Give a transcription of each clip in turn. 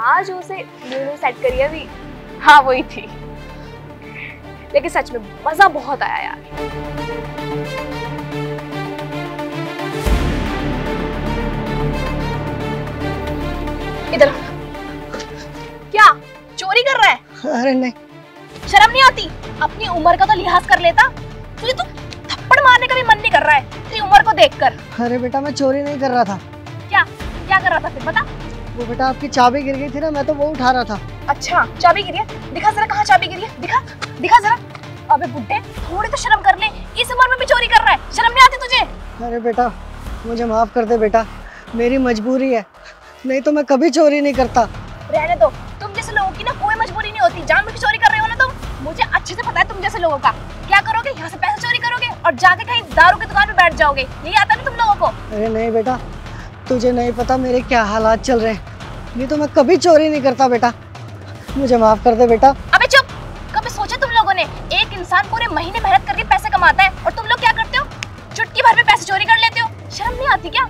आज उसे new set करी अभी। हाँ वही थी, लेकिन सच में मजा बहुत आया यार। इधर क्या चोरी कर रहा है? अरे नहीं। शर्म नहीं आती? अपनी उम्र का तो लिहाज कर लेता। तुझे तो थप्पड़ मारने का भी मन नहीं कर रहा है तेरी उम्र को देखकर। अरे बेटा मैं चोरी नहीं कर रहा था। क्या क्या कर रहा था फिर बता? वो बेटा आपकी चाबी गिर गई थी ना, मैं तो वो उठा रहा था। अच्छा चाबी गिरी है? दिखा जरा कहाँ चाबी गिरी है, दिखा दिखा जरा। अबे बुड्ढे थोड़ी तो शर्म कर ले, इस उम्र में भी चोरी कर रहा है, शर्म नहीं आती तुझे? अरे बेटा मुझे माफ कर दे बेटा, मेरी मजबूरी है, नहीं तो मैं कभी चोरी नहीं करता। रहने दो, तुम जैसे लोगों की ना कोई मजबूरी नहीं होती। जानबूझ के चोरी कर रहे हो ना तुम, मुझे अच्छे से पता है तुम जैसे लोगों का। क्या करोगे? यहाँ से पैसे चोरी करोगे और जाके कहीं दारू की दुकान पे बैठ जाओगे, यही आता है ना तुम लोगों को? अरे नहीं बेटा, तुझे नहीं पता मेरे क्या हालात चल रहे हैं, नहीं तो मैं कभी चोरी नहीं करता बेटा, मुझे माफ कर दे बेटा। अबे चुप, कभी सोचा तुम लोगों ने एक इंसान पूरे महीने मेहनत करके पैसे कमाता है और तुम लोग क्या करते हो? चुटकी भर में पैसे चोरी कर लेते हो, शर्म नहीं आती क्या?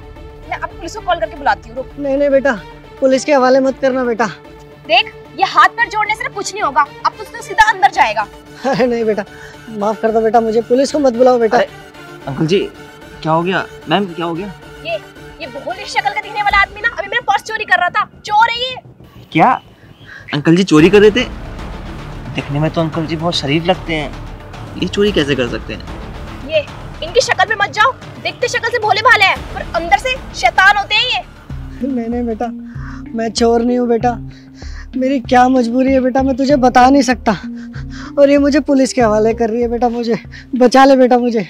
मैं अब पुलिस को कॉल करके बुलाती हूँ। नहीं नहीं बेटा, पुलिस के हवाले मत करना बेटा। देख ये हाथ पैर जोड़ने से कुछ नहीं होगा, अब तो सीधा अंदर जाएगा। अरे नहीं बेटा, माफ कर दो बेटा, मुझे पुलिस को मत बुलाओ बेटा। अंकल जी क्या हो गया? मैम क्या हो गया? ये भोली शक्ल का दिखने वाला आदमी ना अभी मेरा पर्स चोरी कर रहा था, चोर है ये। क्या अंकल जी चोरी कर रहे थे? दिखने में तो अंकल जी बहुत शरीफ लगते हैं, ये चोरी कैसे कर सकते हैं? ये इनकी शक्ल में मत जाओ, दिखते शक्ल से भोले भाले हैं पर अंदर से शैतान होते हैं ये। नहीं बेटा, मैं चोर नहीं हूँ बेटा, मेरी क्या मजबूरी है बेटा मैं तुझे बता नहीं सकता, और ये मुझे पुलिस के हवाले कर रही है बेटा, मुझे बचा ले बेटा मुझे।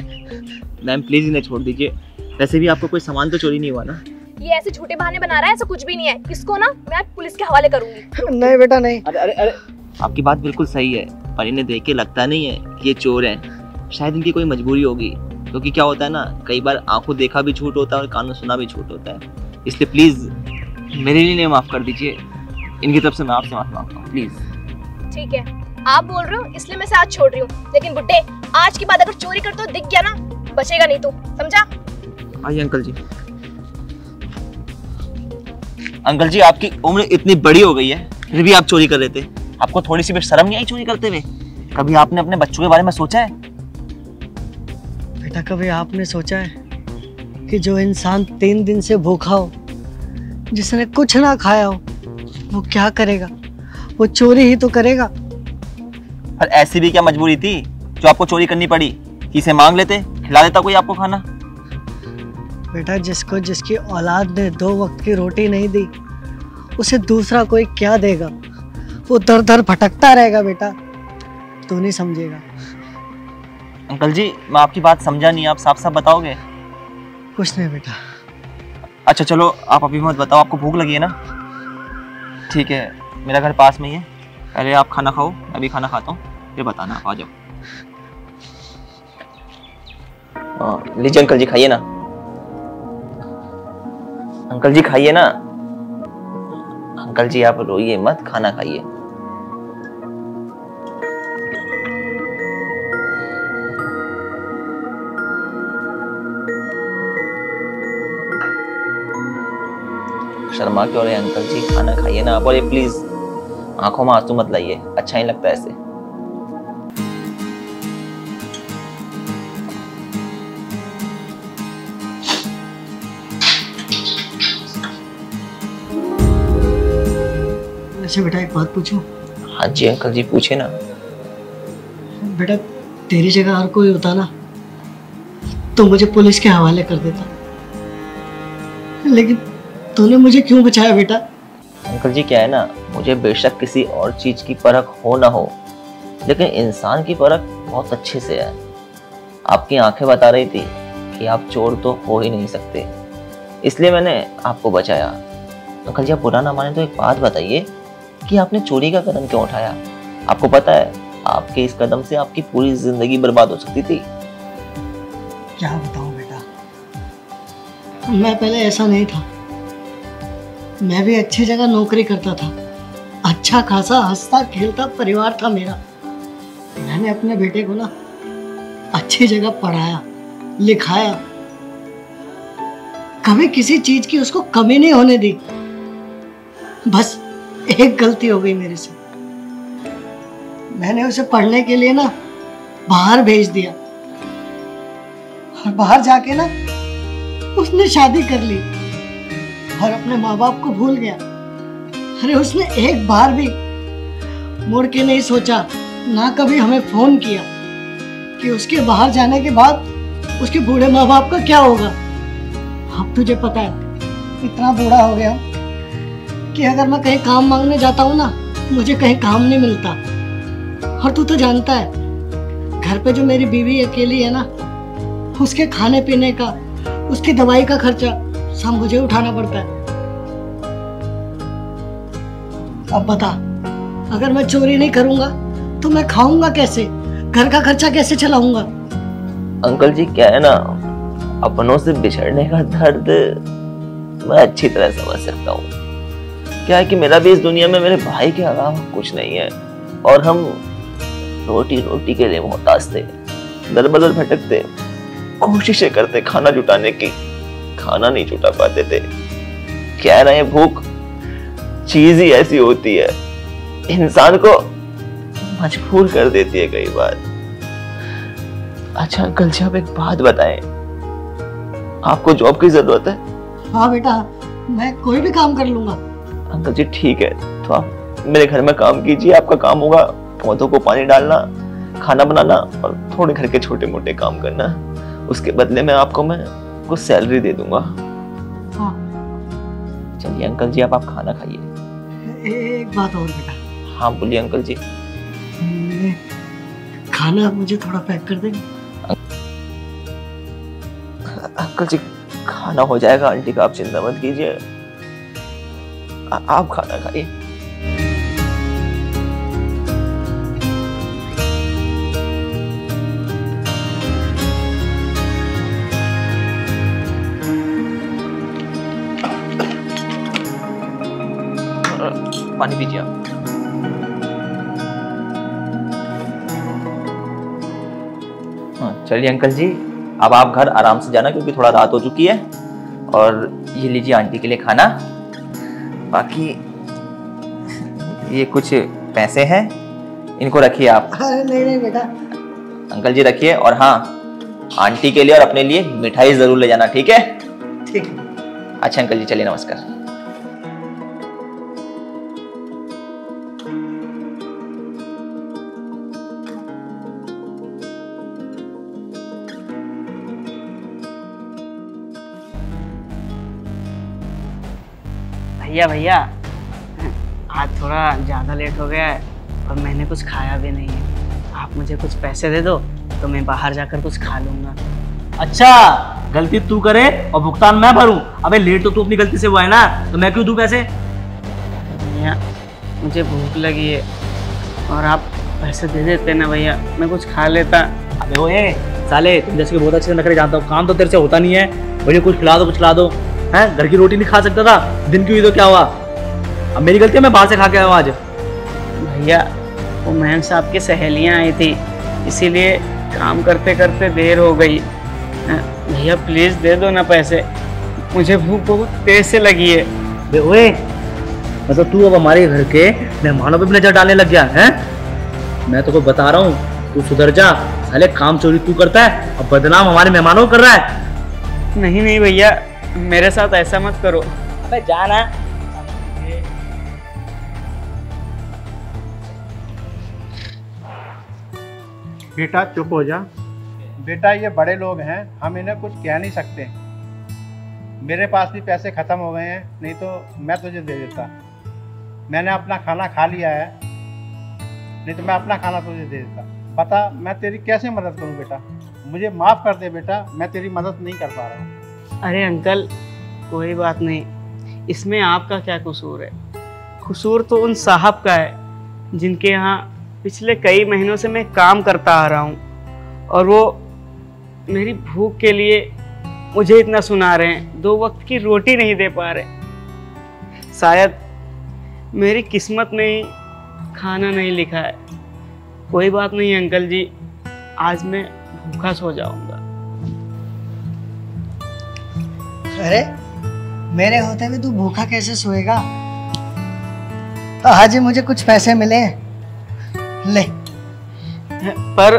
मैम प्लीज इन्हें छोड़ दीजिए, वैसे भी आपको कोई सामान तो चोरी नहीं हुआ ना? ये ऐसे झूठे बहाने बना रहा है, ऐसा कुछ भी नहीं है। इसको ना मैं आज पुलिस के हवाले करूंगी। नहीं बेटा नहीं। अरे आपकी बात बिल्कुल सही है, पर इन्हें देख के लगता नहीं है कि ये चोर हैं, शायद इनकी कोई मजबूरी होगी, क्योंकि क्या होता है ना, कई बार आंखों देखा भी झूठ होता है और कानों सुना भी झूठ होता है, इसलिए प्लीज मेरे लिए माफ कर दीजिए, इनकी तरफ से मैं आपसे माफी मांगता हूँ प्लीज। ठीक है आप बोल रहे हो इसलिए मैं साथ छोड़ रही हूँ, लेकिन बुड्ढे आज के बाद अगर चोरी करते हो दिख गया ना, बचेगा नहीं तू, समझा? आइए अंकल जी। अंकल जी आपकी उम्र इतनी बड़ी हो गई है फिर भी आप चोरी कर रहे थे, आपको थोड़ी सी भी शर्म नहीं आई चोरी करते हुए? कभी आपने अपने बच्चों के बारे में सोचा है? बेटा कभी आपने सोचा है कि जो इंसान 3 दिन से भूखा हो, जिसने कुछ ना खाया हो, वो क्या करेगा? वो चोरी ही तो करेगा। पर ऐसी भी क्या मजबूरी थी जो आपको चोरी करनी पड़ी? किसे मांग लेते, खिला देता कोई आपको खाना। बेटा जिसको जिसकी औलाद ने 2 वक्त की रोटी नहीं दी, उसे दूसरा कोई क्या देगा? वो दर दर भटकता रहेगा बेटा, तू नहीं समझेगा। अंकल जी मैं आपकी बात समझा नहीं, आप साफ साफ बताओगे? कुछ नहीं बेटा। अच्छा चलो आप अभी मत बताओ, आपको भूख लगी है ना? ठीक है मेरा घर पास में ही है, पहले आप खाना खाओ, मैं भी खाना खाता हूँ, फिर बताना, आप आ जाओ। लीजिए अंकल जी खाइए ना, अंकल जी खाइए ना। अंकल जी आप रोइए मत, खाना खाइए। शर्मा क्यों रहे अंकल जी, खाना खाइए ना आप, और ये प्लीज आंखों में आंसू मत लाइए, अच्छा नहीं लगता ऐसे। अच्छा बेटा एक बात पूछूं? हाँ जी अंकल जी पूछे ना। बेटा तेरी जगह और कोई होता ना तो मुझे पुलिस के हवाले कर देता, लेकिन तूने मुझे क्यों बचाया बेटा? अंकल जी क्या है ना, मुझे बेशक किसी और चीज की परख हो ना हो, लेकिन इंसान की परख बहुत अच्छे से है। आपकी आंखें बता रही थी कि आप चोर तो हो ही नहीं सकते, इसलिए मैंने आपको बचाया। अंकल जी आप बुरा ना माने तो एक बात बताइए कि आपने चोरी का कदम क्यों उठाया? आपको पता है आपके इस कदम से आपकी पूरी जिंदगी बर्बाद हो सकती थी। क्या बताऊं बेटा, मैं पहले ऐसा नहीं था, मैं भी अच्छी जगह नौकरी करता था, अच्छा खासा हंसता खेलता परिवार था मेरा। मैंने अपने बेटे को ना अच्छी जगह पढ़ाया लिखाया, कभी किसी चीज की उसको कमी नहीं होने दी। बस एक गलती हो गई मेरे से। मैंने उसे पढ़ने के लिए ना बाहर भेज दिया और बाहर जाके ना उसने शादी कर ली और अपने माँ बाप को भूल गया। अरे उसने एक बार भी मुड़ के नहीं सोचा, ना कभी हमें फोन किया कि उसके बाहर जाने के बाद उसके बूढ़े माँ बाप का क्या होगा। अब तुझे पता है इतना बूढ़ा हो गया कि अगर मैं कहीं काम मांगने जाता हूँ ना, मुझे कहीं काम नहीं मिलता। और तू तो जानता है घर पे जो मेरी बीवी अकेली है ना, उसके खाने पीने का, उसकी दवाई का खर्चा सब मुझे उठाना पड़ता है। अब बता, अगर मैं चोरी नहीं करूंगा तो मैं खाऊंगा कैसे, घर का खर्चा कैसे चलाऊंगा? अंकल जी क्या है ना, अपनों से बिछड़ने का दर्द मैं अच्छी तरह समझ सकता हूँ। क्या है कि मेरा भी इस दुनिया में मेरे भाई के अलावा कुछ नहीं है और हम रोटी रोटी के लिए मोहताज थे, दर बदर भटकते, कोशिशें करते खाना जुटाने की, खाना नहीं जुटा पाते थे। क्या है ना, ये भूख चीज ही ऐसी होती है, इंसान को मजबूर कर देती है कई बार। अच्छा अंकल जी, आप एक बात बताएं, आपको जॉब की जरूरत है? हाँ बेटा, मैं कोई भी काम कर लूंगा। अंकल जी ठीक है, तो आप मेरे घर में काम कीजिए। आपका काम होगा पौधों को पानी डालना, खाना बनाना और थोड़े घर के छोटे मोटे काम करना। उसके बदले में आपको मैं कुछ सैलरी दे दूंगा। हाँ। चलिए अंकल जी, आप खाना खाइए। एक बात और बेटा। हाँ बोलिए अंकल जी। खाना मुझे थोड़ा पैक कर देंगे? अंकल जी खाना हो जाएगा आंटी का, आप चिंता मत कीजिए, आप खाना खाइए। पानी पीजिए आप। हाँ चलिए अंकल जी, अब आप घर आराम से जाना क्योंकि थोड़ा रात हो चुकी है। और ये लीजिए आंटी के लिए खाना, बाकी ये कुछ पैसे हैं, इनको रखिए आप। अरे नहीं नहीं बेटा। अंकल जी रखिए, और हाँ आंटी के लिए और अपने लिए मिठाई जरूर ले जाना, ठीक है? ठीक। अच्छा अंकल जी चलिए, नमस्कार। भैया भैया, आज थोड़ा ज़्यादा लेट हो गया है और मैंने कुछ खाया भी नहीं है। आप मुझे कुछ पैसे दे दो तो मैं बाहर जाकर कुछ खा लूँगा। अच्छा, गलती तू करे और भुगतान मैं भरूं? अबे लेट तो तू अपनी गलती से हुआ है ना, तो मैं क्यों दूं पैसे? भैया मुझे भूख लगी है और आप पैसे दे देते ना भैया, मैं कुछ खा लेता। अबे ओए साले, तुम जैसे कि बहुत अच्छे से नखरे जानता हूँ, काम तो तेरे से होता नहीं है। मुझे कुछ खिला दो, कुछ खिला दो। हैं, घर की रोटी नहीं खा सकता था, दिन की हुई तो क्या हुआ? अब मेरी गलती है, मैं बाहर से खा के आया हूँ आज। भैया वो मैम साहब की सहेलियाँ आई थी, इसीलिए काम करते करते देर हो गई। भैया प्लीज़ दे दो ना पैसे, मुझे भूख बहुत तेज से लगी है। बे ओए, मतलब तू अब हमारे घर के मेहमानों पे भी नजर डालने लग गया है? मैं तो को बता रहा हूँ, तू सुधर जा। साले काम चोरी तू करता है और बदनाम हमारे मेहमानों को कर रहा है। नहीं नहीं भैया, मेरे साथ ऐसा मत करो। अबे जाना। बेटा चुप हो जा। बेटा ये बड़े लोग हैं, हम इन्हें कुछ कह नहीं सकते। मेरे पास भी पैसे ख़त्म हो गए हैं, नहीं तो मैं तुझे दे देता। मैंने अपना खाना खा लिया है, नहीं तो मैं अपना खाना तुझे दे देता। बता मैं तेरी कैसे मदद करूं बेटा? मुझे माफ़ कर दे बेटा, मैं तेरी मदद नहीं कर पा रहा हूँ। अरे अंकल कोई बात नहीं, इसमें आपका क्या कसूर है? कसूर तो उन साहब का है जिनके यहाँ पिछले कई महीनों से मैं काम करता आ रहा हूँ और वो मेरी भूख के लिए मुझे इतना सुना रहे हैं, 2 वक्त की रोटी नहीं दे पा रहे। शायद मेरी किस्मत में ही खाना नहीं लिखा है। कोई बात नहीं अंकल जी, आज मैं भूखा सो जाऊंगा। अरे मेरे होते हुए तू भूखा कैसे सोएगा? आज ही मुझे कुछ पैसे मिले हैं। ले, पर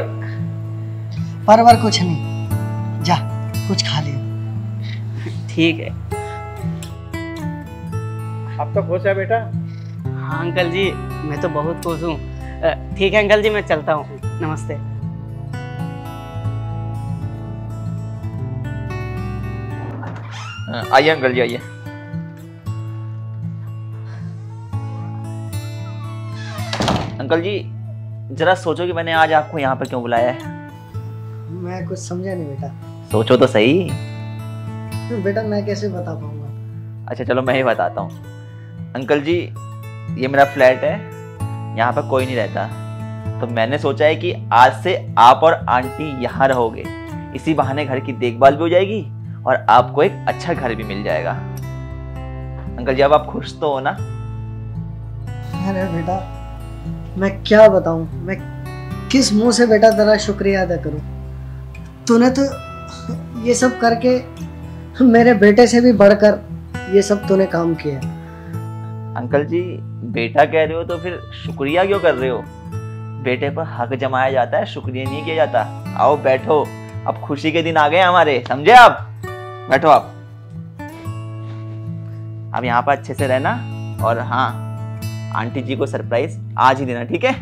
परवर कुछ नहीं, जा कुछ खा ले। ठीक है। अब तो खुश है बेटा? हाँ अंकल जी, मैं तो बहुत खुश हूँ। ठीक है अंकल जी, मैं चलता हूँ। नमस्ते। आइए अंकल जी, आइए। अंकल जी जरा सोचो कि मैंने आज आपको यहाँ पर क्यों बुलाया है। मैं कुछ समझा नहीं बेटा। सोचो तो सही। तो बेटा मैं कैसे बता पाऊंगा? अच्छा चलो मैं ही बताता हूँ। अंकल जी ये मेरा फ्लैट है, यहाँ पर कोई नहीं रहता, तो मैंने सोचा है कि आज से आप और आंटी यहाँ रहोगे। इसी बहाने घर की देखभाल भी हो जाएगी और आपको एक अच्छा घर भी मिल जाएगा। अंकल जी अब आप खुश तो हो ना? अरे बेटा मैं क्या बताऊं, मैं किस मुंह से बेटा तेरा शुक्रिया अदा करूं। तूने तो ये सब करके मेरे बेटे से भी बढ़कर ये सब तूने काम किया। अंकल जी बेटा कह रहे हो तो फिर शुक्रिया क्यों कर रहे हो? बेटे पर हक जमाया जाता है, शुक्रिया नहीं किया जाता। आओ बैठो, अब खुशी के दिन आ गए हमारे, समझे आप? बैठो आप। अब यहाँ पर अच्छे से रहना और हाँ आंटी जी को सरप्राइज आज ही देना, ठीक है?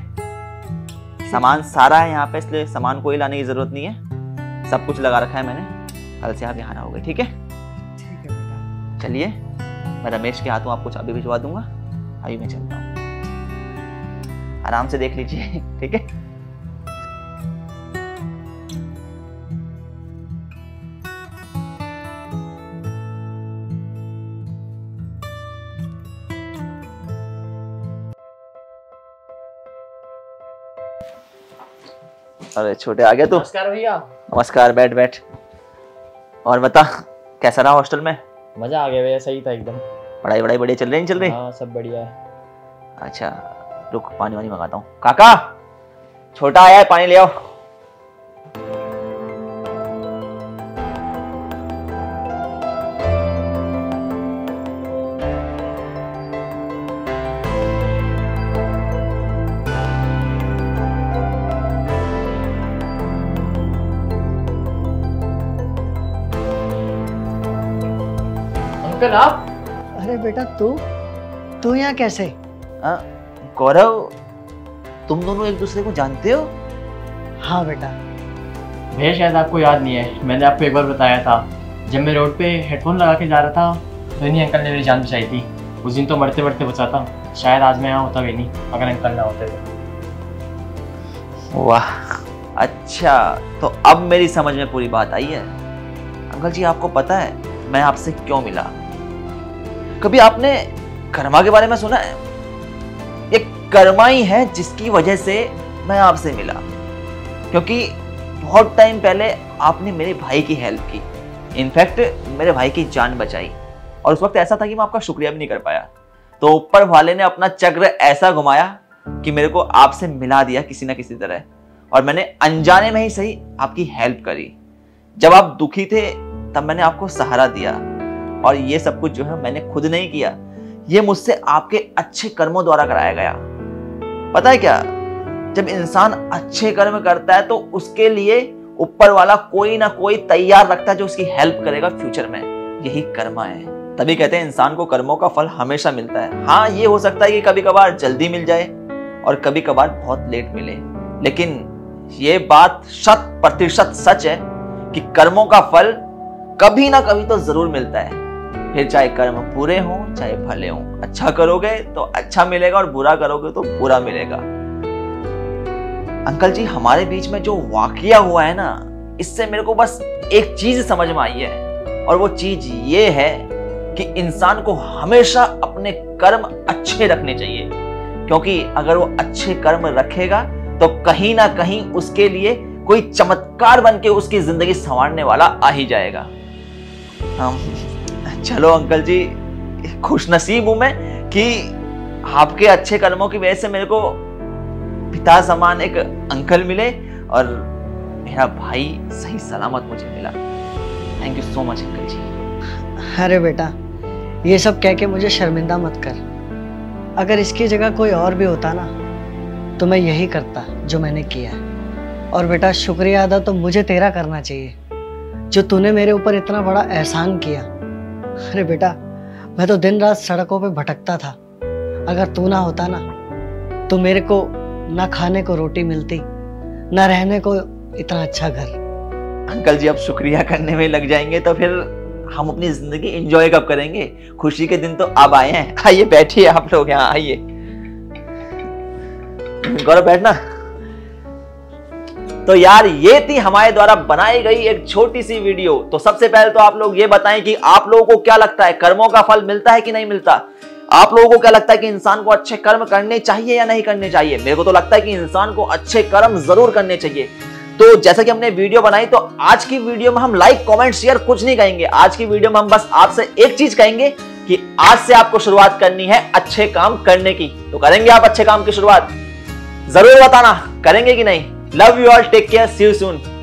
सामान सारा है यहाँ पे, इसलिए सामान कोई लाने की जरूरत नहीं है, सब कुछ लगा रखा है मैंने। कल से आप यहाँ रहोगे, ठीक है? ठीक है बेटा। चलिए मैं रमेश के हाथों आपको चाबी भिजवा दूंगा। अभी मैं चलता हूँ, आराम से देख लीजिए, ठीक है? अरे छोटे आ गया तू? नमस्कार भैया। नमस्कार, बैठ बैठ। और बता कैसा रहा हॉस्टल में? मजा आ गया भैया, सही था एकदम। पढ़ाई वढ़ाई बढ़िया चल रही नहीं चल रही? हाँ सब बढ़िया है। अच्छा रुक पानी वानी मंगाता हूँ। काका छोटा आया है, पानी ले आओ। अंकल आप? अरे बेटा तू यहाँ कैसे? गौरव तुम दोनों एक दूसरे को जानते हो? हाँ बेटा। भैया शायद आपको याद नहीं है, मैंने आपको एक बार बताया था जब मैं रोड पे हेडफोन लगा के जा रहा था तो इन्हीं अंकल ने मेरी जान बचाई थी। उस दिन तो मरते मरते बचा था, शायद आज मैं यहाँ होता भी नहीं अगर अंकल ना होते तो। वाह अच्छा, तो अब मेरी समझ में पूरी बात आई है। अंकल जी आपको पता है मैं आपसे क्यों मिला? कभी आपने कर्मा के बारे में सुना है? ये कर्मा ही है जिसकी वजह से मैं आपसे मिला, क्योंकि बहुत टाइम पहले आपने मेरे भाई की हेल्प की, इनफैक्ट मेरे भाई की जान बचाई, और उस वक्त ऐसा था कि मैं आपका शुक्रिया भी नहीं कर पाया। तो ऊपर वाले ने अपना चक्र ऐसा घुमाया कि मेरे को आपसे मिला दिया किसी ना किसी तरह, और मैंने अनजाने में ही सही आपकी हेल्प करी। जब आप दुखी थे तब मैंने आपको सहारा दिया, और ये सब कुछ जो है मैंने खुद नहीं किया, ये मुझसे आपके अच्छे कर्मों द्वारा कराया गया। पता है क्या, जब इंसान अच्छे कर्म करता है तो उसके लिए ऊपर वाला कोई ना कोई तैयार रखता है जो उसकी हेल्प करेगा फ्यूचर में। यही कर्मा है। तभी कहते हैं इंसान को कर्मों का फल हमेशा मिलता है। हाँ ये हो सकता है कि कभी कभार जल्दी मिल जाए और कभी कभार बहुत लेट मिले, लेकिन ये बात 100% सच है कि कर्मों का फल कभी ना कभी तो जरूर मिलता है। फिर चाहे कर्म बुरे हों चाहे भले हों, अच्छा करोगे तो अच्छा मिलेगा और बुरा करोगे तो बुरा मिलेगा। अंकल जी हमारे बीच में जो वाकया हुआ है ना, इससे मेरे को बस एक चीज समझ में आई है, और वो चीज ये है कि इंसान को हमेशा अपने कर्म अच्छे रखने चाहिए, क्योंकि अगर वो अच्छे कर्म रखेगा तो कहीं ना कहीं उसके लिए कोई चमत्कार बन के उसकी जिंदगी संवारने वाला आ ही जाएगा। चलो अंकल जी, खुश नसीब हूं मैं कि आपके अच्छे कर्मों की वजह से मेरे को पिता समान एक अंकल मिले और मेरा भाई सही सलामत मुझे मिला। Thank you so much uncle ji. अरे बेटा ये सब कह के मुझे शर्मिंदा मत कर। अगर इसकी जगह कोई और भी होता ना तो मैं यही करता जो मैंने किया है। और बेटा शुक्रिया अदा तो मुझे तेरा करना चाहिए जो तूने मेरे ऊपर इतना बड़ा एहसान किया। अरे बेटा मैं तो दिन रात सड़कों पे भटकता था, अगर तू ना होता ना तो मेरे को ना खाने को रोटी मिलती ना रहने को इतना अच्छा घर। अंकल जी अब शुक्रिया करने में लग जाएंगे तो फिर हम अपनी जिंदगी एंजॉय कब करेंगे? खुशी के दिन तो अब आए हैं। आइए बैठिए आप लोग यहाँ, आइए गौरव बैठना। तो यार ये थी हमारे द्वारा बनाई गई एक छोटी सी वीडियो। तो सबसे पहले तो आप लोग ये बताएं कि आप लोगों को क्या लगता है, कर्मों का फल मिलता है कि नहीं मिलता? आप लोगों को क्या लगता है कि इंसान को अच्छे कर्म करने चाहिए या नहीं करने चाहिए? मेरे को तो लगता है कि इंसान को अच्छे कर्म जरूर करने चाहिए। तो जैसा कि हमने वीडियो बनाई तो आज की वीडियो में हम लाइक कमेंट शेयर कुछ नहीं कहेंगे। आज की वीडियो में हम बस आपसे एक चीज कहेंगे कि आज से आपको शुरुआत करनी है अच्छे काम करने की। तो करेंगे आप अच्छे काम की शुरुआत? जरूर बताना करेंगे कि नहीं। Love you all, take care, see you soon.